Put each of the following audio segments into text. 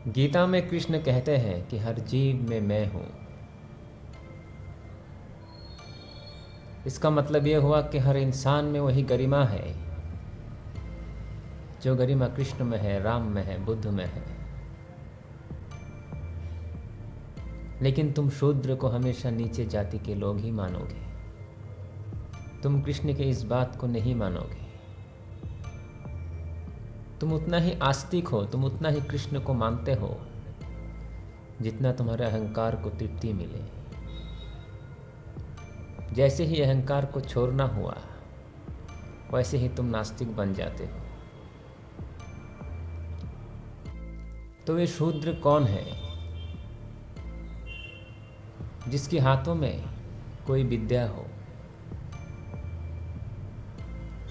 गीता में कृष्ण कहते हैं कि हर जीव में मैं हूँ। इसका मतलब ये हुआ कि हर इंसान में वही गरिमा है जो गरिमा कृष्ण में है, राम में है, बुद्ध में है। लेकिन तुम शूद्र को हमेशा नीचे जाति के लोग ही मानोगे। तुम कृष्ण के इस बात को नहीं मानोगे। तुम उतना ही आस्तिक हो, तुम उतना ही कृष्ण को मानते हो जितना तुम्हारे अहंकार को तृप्ति मिले। जैसे ही अहंकार को छोड़ना हुआ वैसे ही तुम नास्तिक बन जाते हो। तो वे शूद्र कौन है? जिसके हाथों में कोई विद्या हो,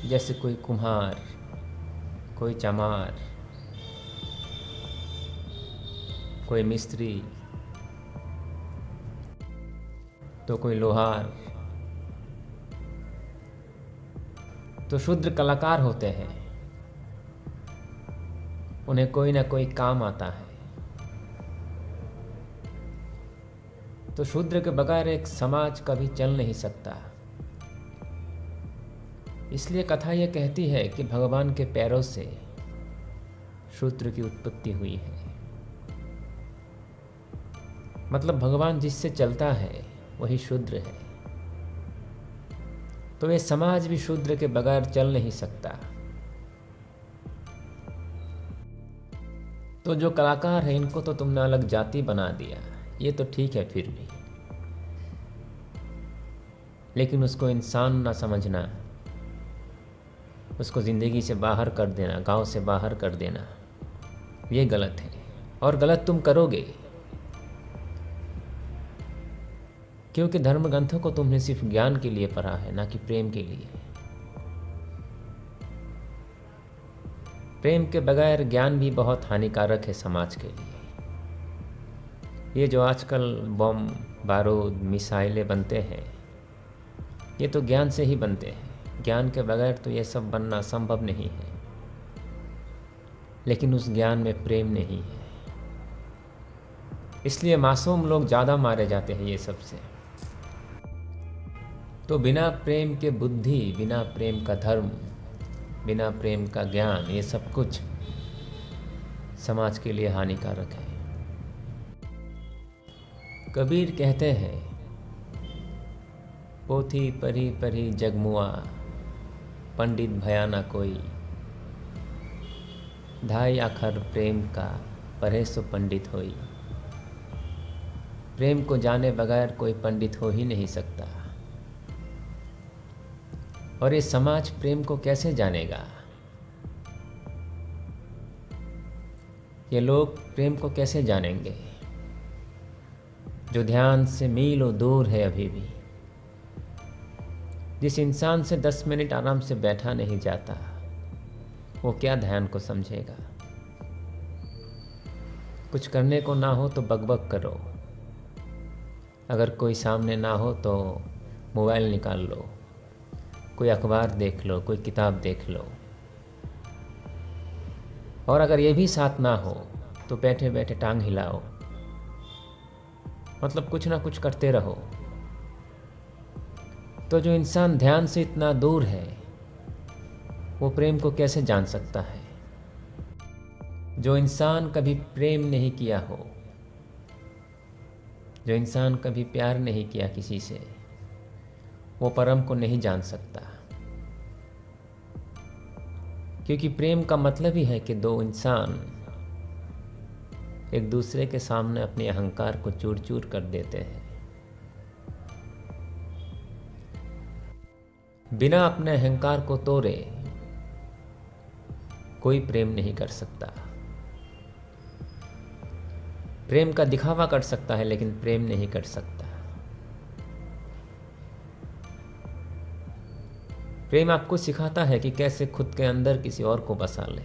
जैसे कोई कुम्हार, कोई चमार, कोई मिस्त्री, तो कोई लोहार। तो शूद्र कलाकार होते हैं, उन्हें कोई ना कोई काम आता है। तो शूद्र के बगैर एक समाज कभी चल नहीं सकता। इसलिए कथा यह कहती है कि भगवान के पैरों से शूद्र की उत्पत्ति हुई है। मतलब भगवान जिससे चलता है वही शूद्र है। तो ये समाज भी शूद्र के बगैर चल नहीं सकता। तो जो कलाकार है इनको तो तुमने अलग जाति बना दिया, ये तो ठीक है फिर भी, लेकिन उसको इंसान ना समझना, उसको ज़िंदगी से बाहर कर देना, गांव से बाहर कर देना, ये गलत है। और गलत तुम करोगे क्योंकि धर्म ग्रंथों को तुमने सिर्फ ज्ञान के लिए पढ़ा है, ना कि प्रेम के लिए। प्रेम के बगैर ज्ञान भी बहुत हानिकारक है समाज के लिए। ये जो आजकल बम, बारूद, मिसाइलें बनते हैं, ये तो ज्ञान से ही बनते हैं। ज्ञान के बगैर तो ये सब बनना संभव नहीं है। लेकिन उस ज्ञान में प्रेम नहीं है, इसलिए मासूम लोग ज़्यादा मारे जाते हैं ये सब से। तो बिना प्रेम के बुद्धि, बिना प्रेम का धर्म, बिना प्रेम का ज्ञान, ये सब कुछ समाज के लिए हानिकारक है। कबीर कहते हैं, पोथी पढ़ी पढ़ी जगमुआ, पंडित भया ना कोई। धाई आखर प्रेम का, पढ़े सो पंडित होई। प्रेम को जाने बगैर कोई पंडित हो ही नहीं सकता। और ये समाज प्रेम को कैसे जानेगा? ये लोग प्रेम को कैसे जानेंगे जो ध्यान से मीलों दूर है अभी भी? जिस इंसान से 10 मिनट आराम से बैठा नहीं जाता, वो क्या ध्यान को समझेगा? कुछ करने को ना हो तो बकबक करो, अगर कोई सामने ना हो तो मोबाइल निकाल लो, कोई अखबार देख लो, कोई किताब देख लो। और अगर ये भी साथ ना हो तो बैठे बैठे टांग हिलाओ। मतलब कुछ ना कुछ करते रहो। तो जो इंसान ध्यान से इतना दूर है, वो प्रेम को कैसे जान सकता है? जो इंसान कभी प्रेम नहीं किया हो, जो इंसान कभी प्यार नहीं किया किसी से, वो परम को नहीं जान सकता। क्योंकि प्रेम का मतलब ही है कि दो इंसान एक दूसरे के सामने अपने अहंकार को चूर चूर कर देते हैं। बिना अपने अहंकार को तोड़े कोई प्रेम नहीं कर सकता। प्रेम का दिखावा कर सकता है लेकिन प्रेम नहीं कर सकता। प्रेम आपको सिखाता है कि कैसे खुद के अंदर किसी और को बसा ले।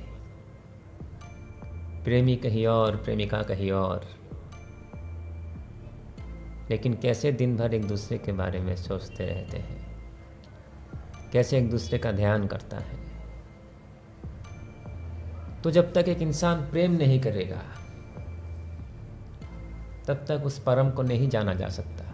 प्रेमी कहीं और, प्रेमिका कहीं और, लेकिन कैसे दिन भर एक दूसरे के बारे में सोचते रहते हैं, कैसे एक दूसरे का ध्यान करता है। तो जब तक एक इंसान प्रेम नहीं करेगा तब तक उस परम को नहीं जाना जा सकता।